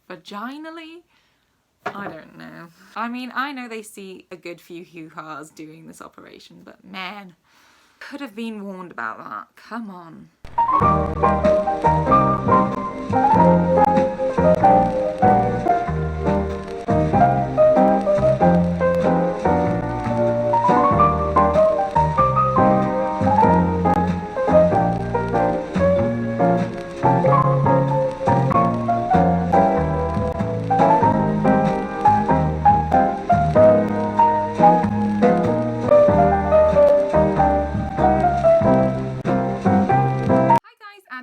vaginally? I don't know. I mean, I know they see a good few hoo-has doing this operation, but man, could have been warned about that. Come on.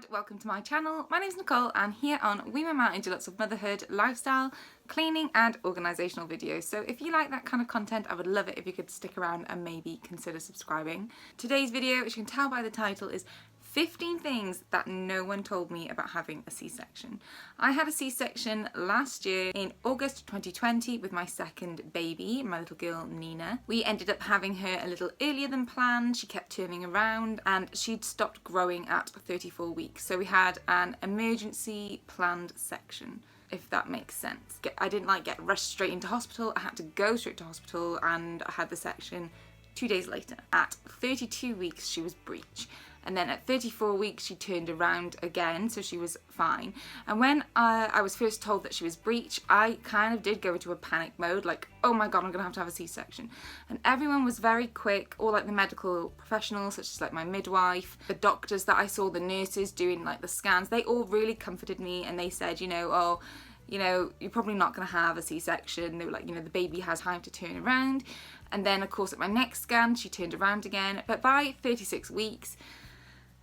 Welcome to my channel. My name's Nicole and here on We Mama into lots of motherhood, lifestyle, cleaning and organisational videos. So if you like that kind of content, I would love it if you could stick around and maybe consider subscribing. Today's video, as you can tell by the title, is 15 things that no one told me about having a C-section. I had a C-section last year in August 2020 with my second baby, my little girl Nina. We ended up having her a little earlier than planned. She kept turning around and she'd stopped growing at 34 weeks. So we had an emergency planned section, if that makes sense. I didn't get rushed straight into hospital. I had to go straight to hospital and I had the section 2 days later. At 32 weeks she was breech. And then at 34 weeks, she turned around again, so she was fine. And when I was first told that she was breech, I kind of did go into a panic mode, like, oh my God, I'm gonna have to have a C-section. And everyone was very quick, all like the medical professionals, such as like my midwife, the doctors that I saw, the nurses doing like the scans, they all really comforted me and they said, you're probably not gonna have a C-section. They were like, the baby has time to turn around. And then of course at my next scan, she turned around again. But by 36 weeks,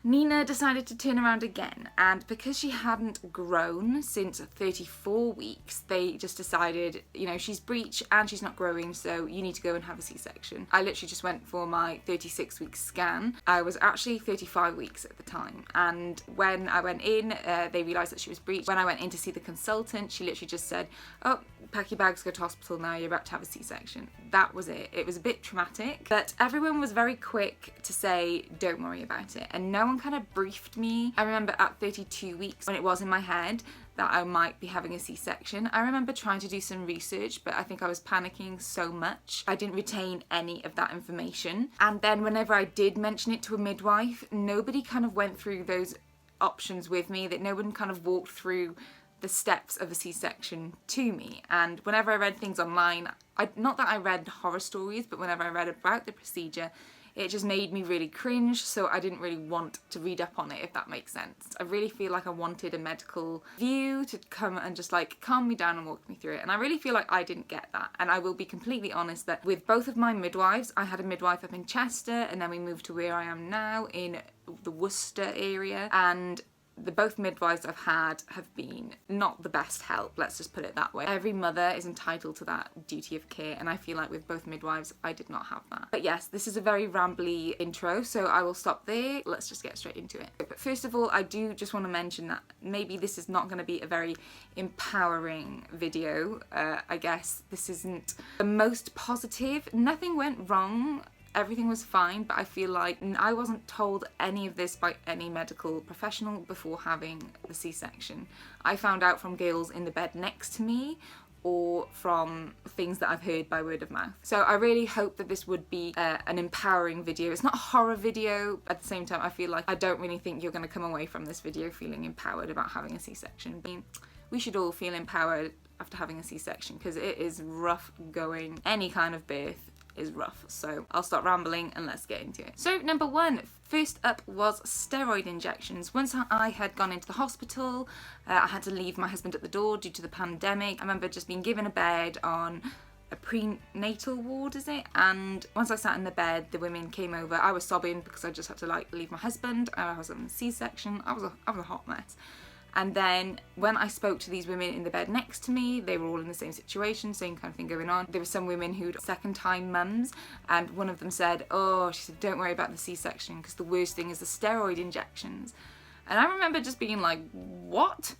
Nina decided to turn around again, and because she hadn't grown since 34 weeks, they just decided, she's breech and she's not growing, so you need to go and have a C-section. I literally just went for my 36-week scan. I was actually 35 weeks at the time, and when I went in, they realised that she was breech. When I went in to see the consultant, she literally just said, oh, pack your bags, go to hospital now, you're about to have a C-section. That was it. It was a bit traumatic, but everyone was very quick to say, don't worry about it, and no one kind of briefed me. I remember at 32 weeks, when it was in my head that I might be having a C-section, I remember trying to do some research, but I think I was panicking so much I didn't retain any of that information. And then whenever I did mention it to a midwife, nobody kind of went through those options with me, that no one kind of walked through the steps of a C-section to me. And whenever I read things online, not that I read horror stories, but whenever I read about the procedure, it just made me really cringe, so I didn't really want to read up on it, if that makes sense. I really feel like I wanted a medical view to come and just calm me down and walk me through it, and I really feel like I didn't get that. And I will be completely honest that with both of my midwives, I had a midwife up in Chester and then we moved to where I am now in the Worcester area, and both midwives I've had have been not the best help, let's just put it that way. Every mother is entitled to that duty of care, and I feel like with both midwives I did not have that. But yes, this is a very rambly intro, so I will stop there. Let's just get straight into it. But first of all, I do just want to mention that maybe this is not going to be a very empowering video. I guess this isn't the most positive. Nothing went wrong. Everything was fine, but I feel like I wasn't told any of this by any medical professional before having the C-section. I found out from girls in the bed next to me or from things that I've heard by word of mouth. So I really hope that this would be an empowering video. It's not a horror video. At the same time, I feel like I don't really think you're going to come away from this video feeling empowered about having a C-section. I mean, we should all feel empowered after having a C-section because it is rough going. Any kind of birth is rough. So I'll stop rambling and let's get into it. So number one, first up was steroid injections. Once I had gone into the hospital, I had to leave my husband at the door due to the pandemic. I remember just being given a bed on a prenatal ward, is it? And once I sat in the bed, the women came over. I was sobbing because I just had to leave my husband. I was on a C-section. I was a hot mess. And then when I spoke to these women in the bed next to me, they were all in the same situation, same kind of thing going on. There were some women who'd second-time mums, and one of them said, oh, she said, don't worry about the C-section because the worst thing is the steroid injections. And I remember just being like, what?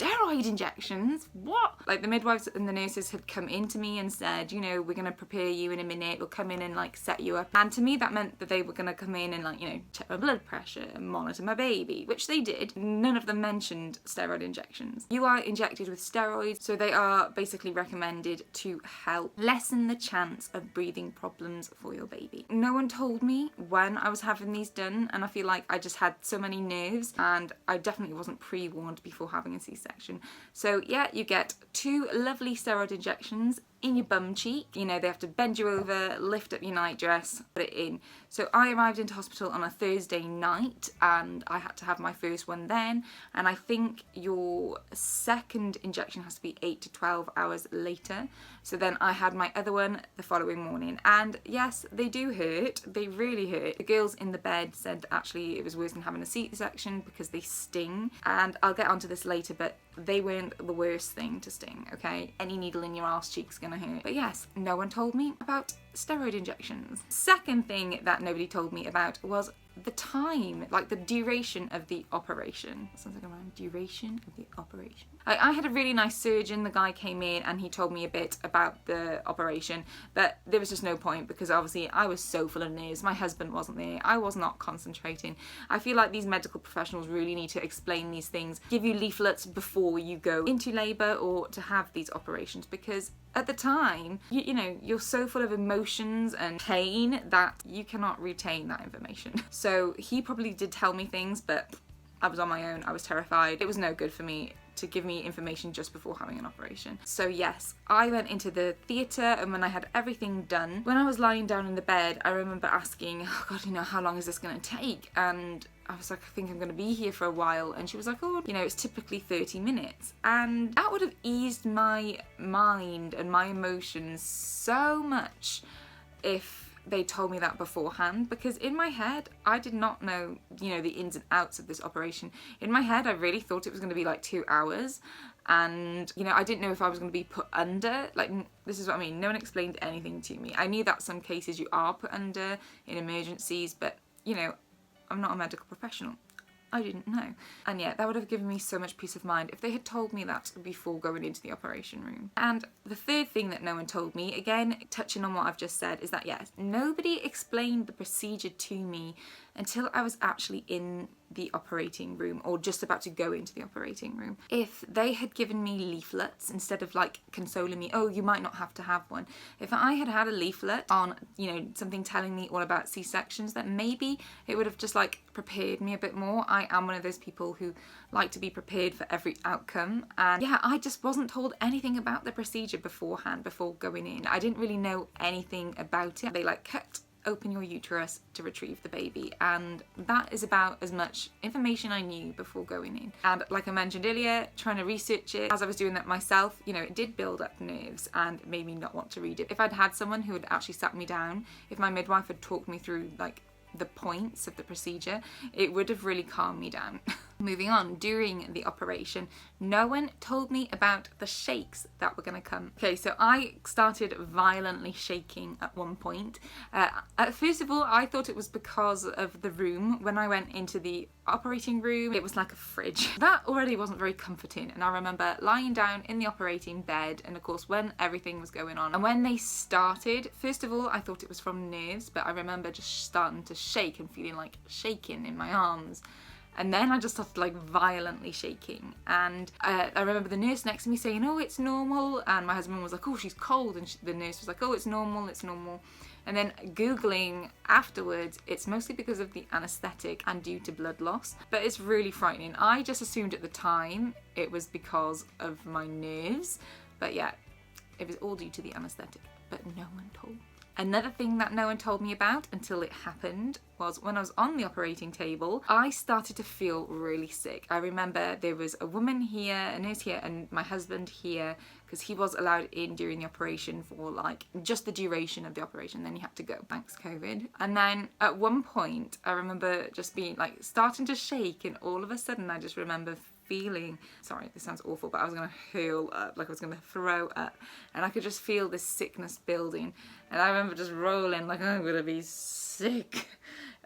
steroid injections? What? Like the midwives and the nurses had come into me and said, you know, we're going to prepare you in a minute, we'll come in and like set you up. And to me that meant that they were going to come in and like, you know, check my blood pressure and monitor my baby, which they did. None of them mentioned steroid injections. You are injected with steroids, so they are basically recommended to help lessen the chance of breathing problems for your baby. No one told me when I was having these done, and I feel like I just had so many nerves and I definitely wasn't pre-warned before having a C-section. So yeah, you get 2 lovely steroid injections in your bum cheek. You know, they have to bend you over, lift up your nightdress, put it in. So I arrived into hospital on a Thursday night and I had to have my first one then, and I think your second injection has to be 8 to 12 hours later. So then I had my other one the following morning, and yes, they do hurt. They really hurt. The girls in the bed said actually it was worse than having a C-section because they sting, and I'll get onto this later, but they weren't the worst thing to sting, okay? Any needle in your arse cheek's gonna hurt. But yes, no one told me about steroid injections. Second thing that nobody told me about was the time, like the duration of the operation. Sounds like a rhyme. Duration of the operation. I had a really nice surgeon. The guy came in and he told me a bit about the operation, but there was just no point because obviously I was so full of nerves. My husband wasn't there. I was not concentrating. I feel like these medical professionals really need to explain these things, give you leaflets before you go into labour or to have these operations, because at the time, you know, you're so full of emotions and pain that you cannot retain that information. So he probably did tell me things, but I was on my own. I was terrified. It was no good for me to give me information just before having an operation. So yes, I went into the theatre, and when I had everything done, when I was lying down in the bed, I remember asking, oh God, you know, how long is this going to take? And I was like, I think I'm going to be here for a while. And she was like, oh, you know, it's typically 30 minutes. And that would have eased my mind and my emotions so much if they told me that beforehand, because in my head I did not know, you know, the ins and outs of this operation. In my head I really thought it was going to be like 2 hours, and you know, I didn't know if I was going to be put under. Like, this is what I mean, no one explained anything to me. I knew that some cases you are put under in emergencies, but you know, I'm not a medical professional. I didn't know. And yeah, that would have given me so much peace of mind if they had told me that before going into the operation room. And the third thing that no one told me, again, touching on what I've just said, is that yes, nobody explained the procedure to me until I was actually in the operating room, or just about to go into the operating room. If they had given me leaflets instead of like consoling me, oh, you might not have to have one. If I had had a leaflet on, you know, something telling me all about C-sections, then maybe it would have just like prepared me a bit more. I am one of those people who like to be prepared for every outcome, and yeah, I just wasn't told anything about the procedure beforehand, before going in. I didn't really know anything about it. They like cut open your uterus to retrieve the baby, and that is about as much information I knew before going in. And like I mentioned earlier, trying to research it as I was doing that myself, you know, it did build up nerves and made me not want to read it. If I'd had someone who had actually sat me down, if my midwife had talked me through like the points of the procedure, it would have really calmed me down. Moving on, during the operation, no one told me about the shakes that were going to come. Okay, so I started violently shaking at one point. First of all, I thought it was because of the room. When I went into the operating room, it was like a fridge. That already wasn't very comforting, and I remember lying down in the operating bed, and of course when everything was going on, and when they started, first of all I thought it was from nerves, but I remember just starting to shake and feeling like shaking in my arms. And then I just started like violently shaking, and I remember the nurse next to me saying, oh, it's normal, and my husband was like, oh, she's cold, and the nurse was like, oh, it's normal, it's normal. And then Googling afterwards, it's mostly because of the anaesthetic and due to blood loss, but it's really frightening. I just assumed at the time it was because of my nerves, but yeah, it was all due to the anaesthetic, but no one told me. Another thing that no one told me about until it happened was when I was on the operating table, I started to feel really sick. I remember there was a woman here, a nurse here, and my husband here, because he was allowed in during the operation for like just the duration of the operation, then he had to go, thanks COVID. And then at one point I remember just being like starting to shake, and all of a sudden I just remember feeling, sorry, this sounds awful, but I was gonna hurl up, like I was gonna throw up, and I could just feel this sickness building, and I remember just rolling like, I'm gonna be sick.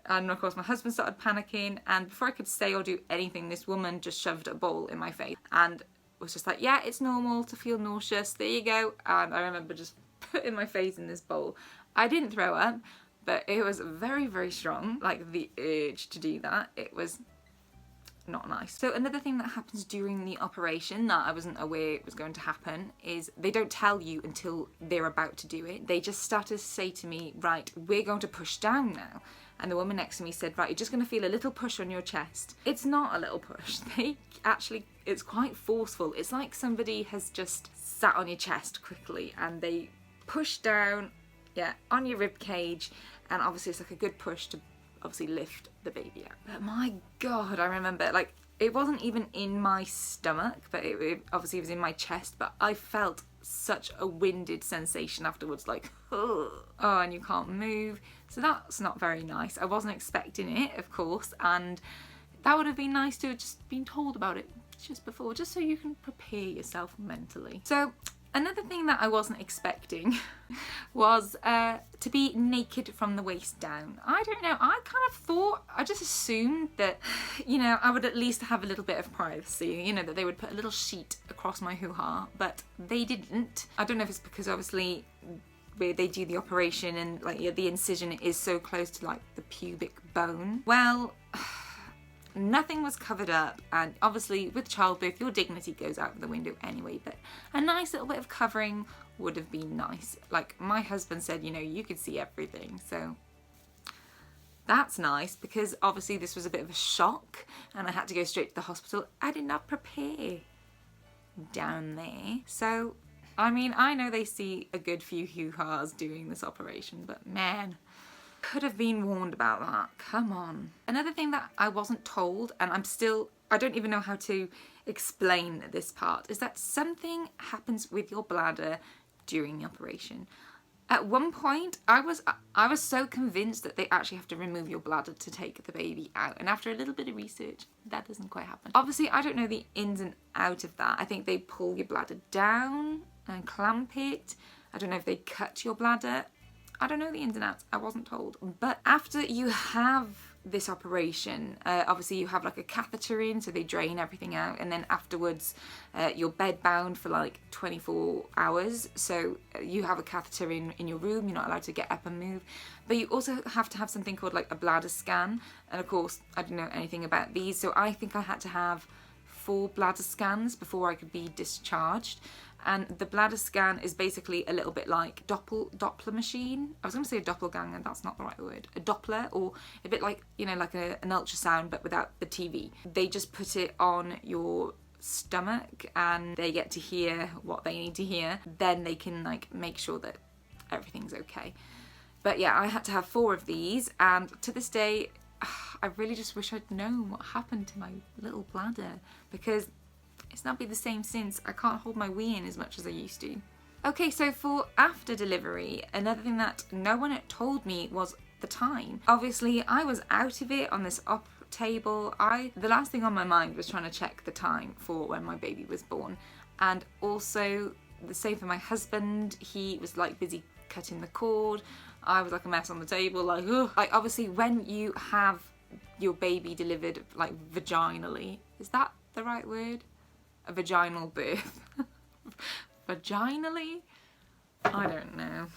And of course my husband started panicking, and before I could say or do anything, this woman just shoved a bowl in my face, and was just like, yeah, it's normal to feel nauseous, there you go. And I remember just putting my face in this bowl. I didn't throw up, but it was very, very strong, like the urge to do that. It was not nice. So another thing that happens during the operation that I wasn't aware it was going to happen is they don't tell you until they're about to do it. They just started to say to me, right, we're going to push down now. And the woman next to me said, right, you're just going to feel a little push on your chest. It's not a little push. It's quite forceful. It's like somebody has just sat on your chest quickly and they push down, yeah, on your rib cage. And obviously it's like a good push to obviously lift the baby out. But my God, I remember, like, it wasn't even in my stomach, but it obviously was in my chest, but I felt such a winded sensation afterwards, like, oh, and you can't move. So that's not very nice. I wasn't expecting it, of course, and that would have been nice to have just been told about it just before, just so you can prepare yourself mentally. So another thing that I wasn't expecting was to be naked from the waist down. I don't know, I just assumed that, you know, I would at least have a little bit of privacy, you know, that they would put a little sheet across my hoo-ha, but they didn't. I don't know if it's because obviously where they do the operation and like, yeah, the incision is so close to like the pubic bone. Well, nothing was covered up, and obviously with childbirth your dignity goes out the window anyway, but a nice little bit of covering would have been nice. Like my husband said, you know, you could see everything, so that's nice, because obviously this was a bit of a shock and I had to go straight to the hospital. I did not prepare down there. So I mean, I know they see a good few hoo-has doing this operation, but man, could have been warned about that. Come on. Another thing that I wasn't told, and I don't even know how to explain this part, is that something happens with your bladder during the operation. At one point, I was so convinced that they actually have to remove your bladder to take the baby out, and after a little bit of research, that doesn't quite happen. Obviously, I don't know the ins and outs of that. I think they pull your bladder down and clamp it. I don't know if they cut your bladder. I don't know the ins and outs, I wasn't told. But after you have this operation, obviously you have like a catheter in, so they drain everything out, and then afterwards you're bed bound for like 24 hours. So you have a catheter in your room, you're not allowed to get up and move. But you also have to have something called like a bladder scan. And of course, I didn't know anything about these, so I think I had to have 4 bladder scans before I could be discharged. And the bladder scan is basically a little bit like Doppler machine. I was going to say a doppelganger, that's not the right word. A Doppler, or a bit like, you know, like an ultrasound, but without the TV. They just put it on your stomach and they get to hear what they need to hear. Then they can like make sure that everything's okay. But yeah, I had to have 4 of these, and to this day, I really just wish I'd known what happened to my little bladder, because it's not been the same since. I can't hold my wee in as much as I used to. Okay, so for after delivery, another thing that no one had told me was the time. Obviously, I was out of it on this op table. The last thing on my mind was trying to check the time for when my baby was born. And also, the same for my husband. He was like busy cutting the cord. I was like a mess on the table, like, ugh. Like obviously when you have your baby delivered like vaginally, is that the right word? A vaginal birth. Vaginally? I don't know.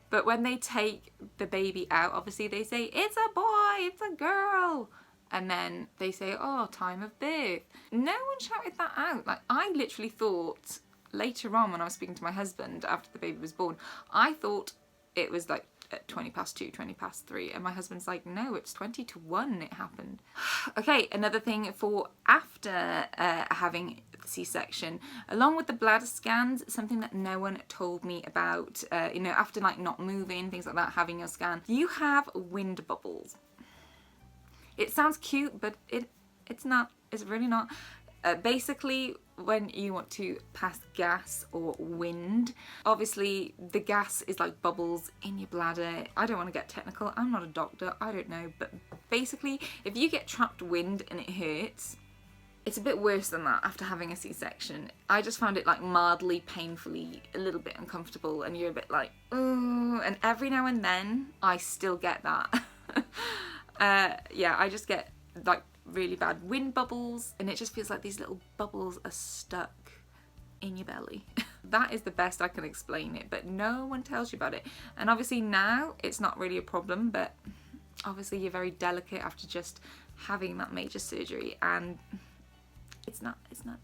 But when they take the baby out, obviously they say, it's a boy, it's a girl. And then they say, oh, time of birth. No one shouted that out. Like, I literally thought, later on when I was speaking to my husband after the baby was born, I thought it was like at 20 past 2, 20 past 3, and my husband's like, no, it's 20 to 1 it happened. Okay, another thing for after having the C-section, along with the bladder scans, something that no one told me about, you know, after like not moving, things like that, having your scan, you have wind bubbles. It sounds cute, but it's not, it's really not. Basically, when you want to pass gas or wind, obviously the gas is like bubbles in your bladder. I don't want to get technical, I'm not a doctor, I don't know, but basically if you get trapped wind and it hurts, it's a bit worse than that after having a C-section. I just found it like mildly, painfully, a little bit uncomfortable, and you're a bit like, oh, and every now and then I still get that. Yeah, I just get like really bad wind bubbles, and it just feels like these little bubbles are stuck in your belly. That is the best I can explain it, but no one tells you about it. And obviously now it's not really a problem, but obviously you're very delicate after just having that major surgery, and it's not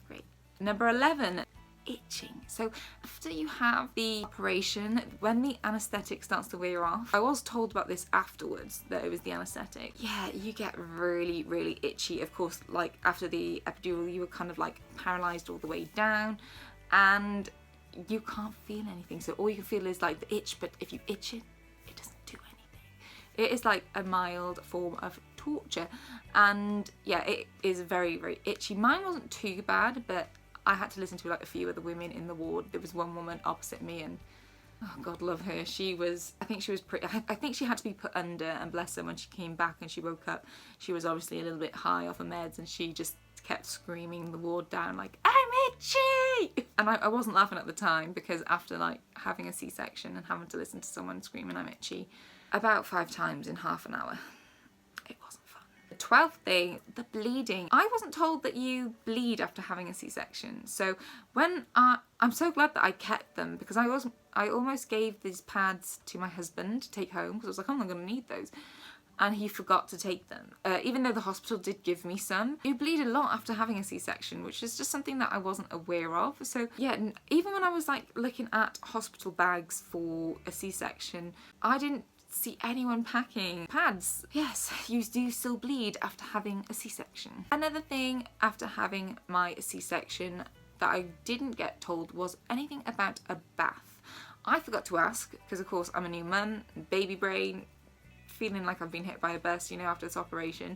great. Number 11, itching. So after you have the operation, when the anesthetic starts to wear off, I was told about this afterwards, that it was the anesthetic. Yeah, you get really, really itchy. Of course, like after the epidural, you were kind of like paralyzed all the way down, and you can't feel anything. So all you can feel is like the itch, but if you itch it, it doesn't do anything. It is like a mild form of torture, and yeah, it is very, very itchy. Mine wasn't too bad, but I had to listen to like a few other women in the ward. There was one woman opposite me, and oh God, love her. She was, I think she was pretty, I think she had to be put under, and bless her, when she came back and she woke up, she was obviously a little bit high off her meds, and she just kept screaming the ward down like, I'm itchy! And I wasn't laughing at the time, because after like having a C-section and having to listen to someone screaming I'm itchy about 5 times in half an hour, it wasn't fun. The 12th thing, the bleeding. I wasn't told that you bleed after having a C-section. So when I'm so glad that I kept them, because I almost gave these pads to my husband to take home, because I was like, oh, I'm going to need those. And he forgot to take them. Even though the hospital did give me some. You bleed a lot after having a C-section, which is just something that I wasn't aware of. So yeah, even when I was like looking at hospital bags for a C-section, I didn't see anyone packing pads. Yes, you do still bleed after having a C-section. Another thing after having my C-section that I didn't get told was anything about a bath. I forgot to ask, because of course I'm a new mum, baby brain, feeling like I've been hit by a bus, you know, after this operation.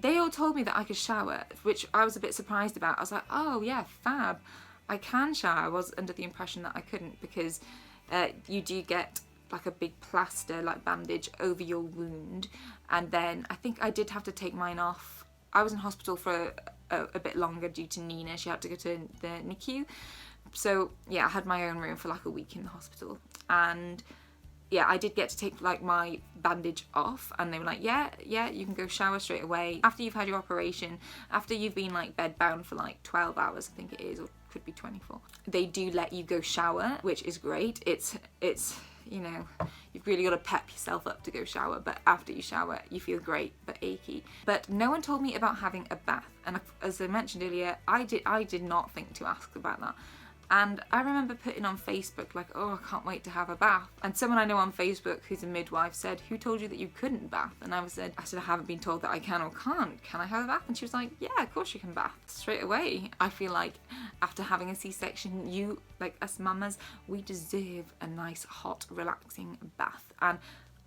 They all told me that I could shower, which I was a bit surprised about. I was like, oh yeah, fab, I can shower. I was under the impression that I couldn't, because you do get like a big plaster, like bandage over your wound, and then I think I did have to take mine off. I was in hospital for a bit longer due to Nina. She had to go to the NICU. So yeah, I had my own room for like a week in the hospital, and yeah, I did get to take like my bandage off, and they were like, yeah, you can go shower straight away. After you've had your operation, after you've been like bed bound for like 12 hours, I think it is, or could be 24. They do let you go shower, which is great. It's you know, you've really got to pep yourself up to go shower, but after you shower, you feel great, but achy. But no one told me about having a bath, and as I mentioned earlier, I did not think to ask about that. And I remember putting on Facebook like, oh, I can't wait to have a bath. And someone I know on Facebook who's a midwife said, who told you that you couldn't bath? And I said, I haven't been told that I can or can't. Can I have a bath? And she was like, yeah, of course you can bath. Straight away. I feel like after having a C-section, you, like us mamas, we deserve a nice, hot, relaxing bath. And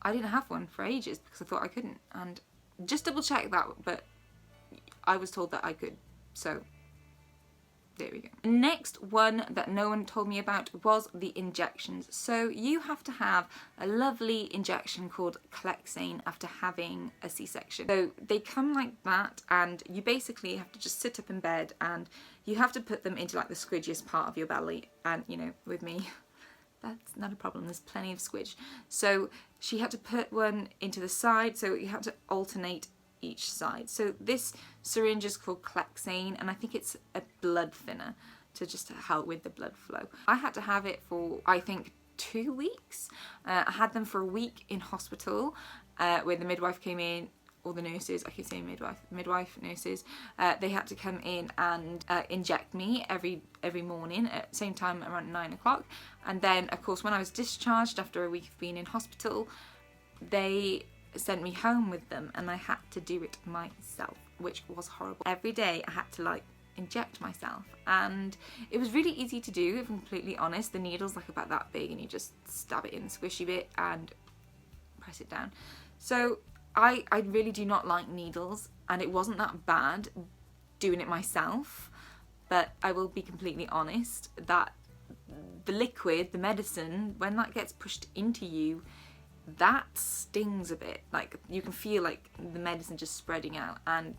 I didn't have one for ages because I thought I couldn't. And just double check that, but I was told that I could. So there we go. Next one that no one told me about was the injections. So you have to have a lovely injection called Caesarean after having a C-section. So they come like that, and you basically have to just sit up in bed, and you have to put them into like the squidgiest part of your belly. And you know, with me, that's not a problem. There's plenty of squidge. So she had to put one into the side, so you had to alternate each side. So this syringe is called Caesarean, and I think it's a blood thinner to just help with the blood flow. I had to have it for, I think, 2 weeks. I had them for a week in hospital where the midwife came in, or the nurses, I keep saying midwife, nurses, they had to come in and inject me every morning at the same time around 9 o'clock. And then, of course, when I was discharged after a week of being in hospital, they sent me home with them, and I had to do it myself, which was horrible. Every day I had to like inject myself, and it was really easy to do, if I'm completely honest. The needle's like about that big, and you just stab it in the squishy bit and press it down. So I really do not like needles, and it wasn't that bad doing it myself, but I will be completely honest that the liquid, the medicine, when that gets pushed into you, that stings a bit. Like you can feel like the medicine just spreading out, and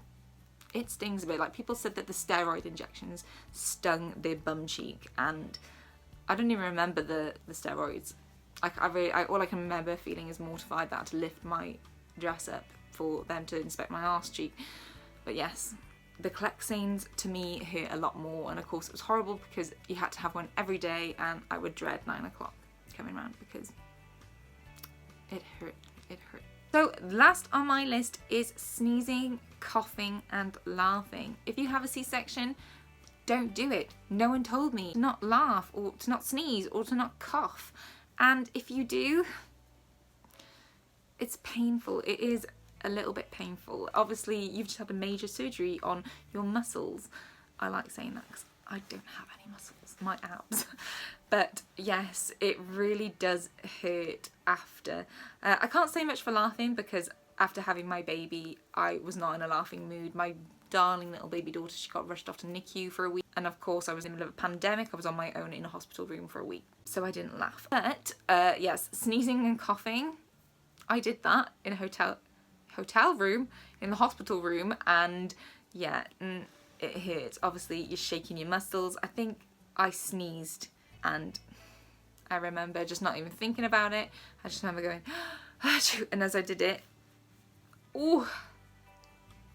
it stings a bit. Like people said that the steroid injections stung their bum cheek, and I don't even remember the steroids. All I can remember feeling is mortified that I had to lift my dress up for them to inspect my arse cheek. But yes, the Clexanes to me hurt a lot more, and of course it was horrible because you had to have one every day, and I would dread 9 o'clock coming around because it hurt. So last on my list is sneezing, coughing and laughing. If you have a C-section, don't do it. No one told me to not laugh or to not sneeze or to not cough. And if you do, it's painful. It is a little bit painful. Obviously, you've just had a major surgery on your muscles. I like saying that because I don't have any muscles, my abs. But yes, it really does hurt after. I can't say much for laughing because after having my baby, I was not in a laughing mood. My darling little baby daughter, she got rushed off to NICU for a week. And of course, I was in the middle of a pandemic. I was on my own in a hospital room for a week. So I didn't laugh. But yes, sneezing and coughing, I did that in a hotel room, in the hospital room. And yeah, it hurts. Obviously, you're shaking your muscles. I think I sneezed and I remember just not even thinking about it. I just remember going, achoo, and as I did it, ooh,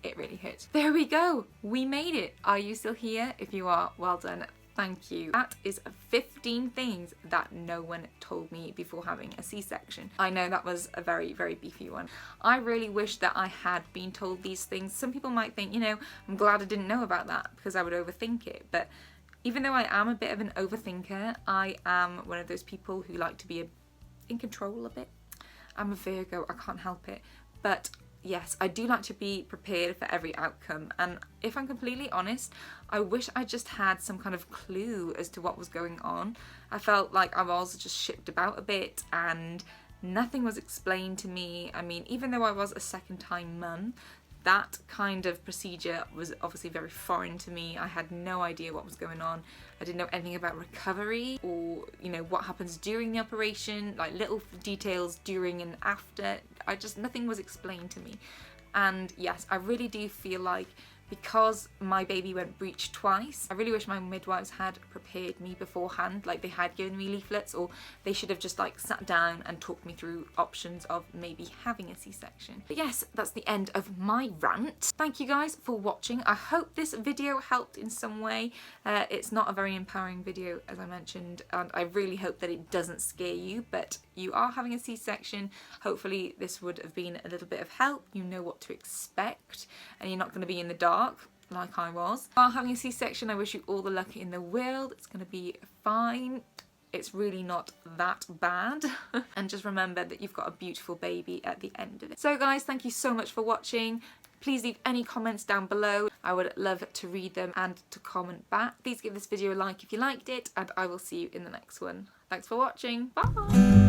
it really hurt. There we go. We made it. Are you still here? If you are, well done. Thank you. That is 15 things that no one told me before having a C-section. I know that was a very, very beefy one. I really wish that I had been told these things. Some people might think, you know, I'm glad I didn't know about that because I would overthink it. But even though I am a bit of an overthinker, I am one of those people who like to be in control a bit. I'm a Virgo, I can't help it. But yes, I do like to be prepared for every outcome, and if I'm completely honest, I wish I just had some kind of clue as to what was going on. I felt like I was just shipped about a bit and nothing was explained to me. I mean, even though I was a second-time mum, that kind of procedure was obviously very foreign to me. I had no idea what was going on. I didn't know anything about recovery or, you know, what happens during the operation, like little details during and after. Nothing was explained to me. And yes, I really do feel like because my baby went breech twice, I really wish my midwives had prepared me beforehand, like they had given me leaflets, or they should have just like sat down and talked me through options of maybe having a C-section. But yes, that's the end of my rant. Thank you guys for watching. I hope this video helped in some way. It's not a very empowering video, as I mentioned, and I really hope that it doesn't scare you, but you are having a C-section. Hopefully this would have been a little bit of help. You know what to expect and you're not going to be in the dark like I was. While having a C-section, I wish you all the luck in the world. It's going to be fine. It's really not that bad. And just remember that you've got a beautiful baby at the end of it. So guys, thank you so much for watching. Please leave any comments down below. I would love to read them and to comment back. Please give this video a like if you liked it, and I will see you in the next one. Thanks for watching. Bye!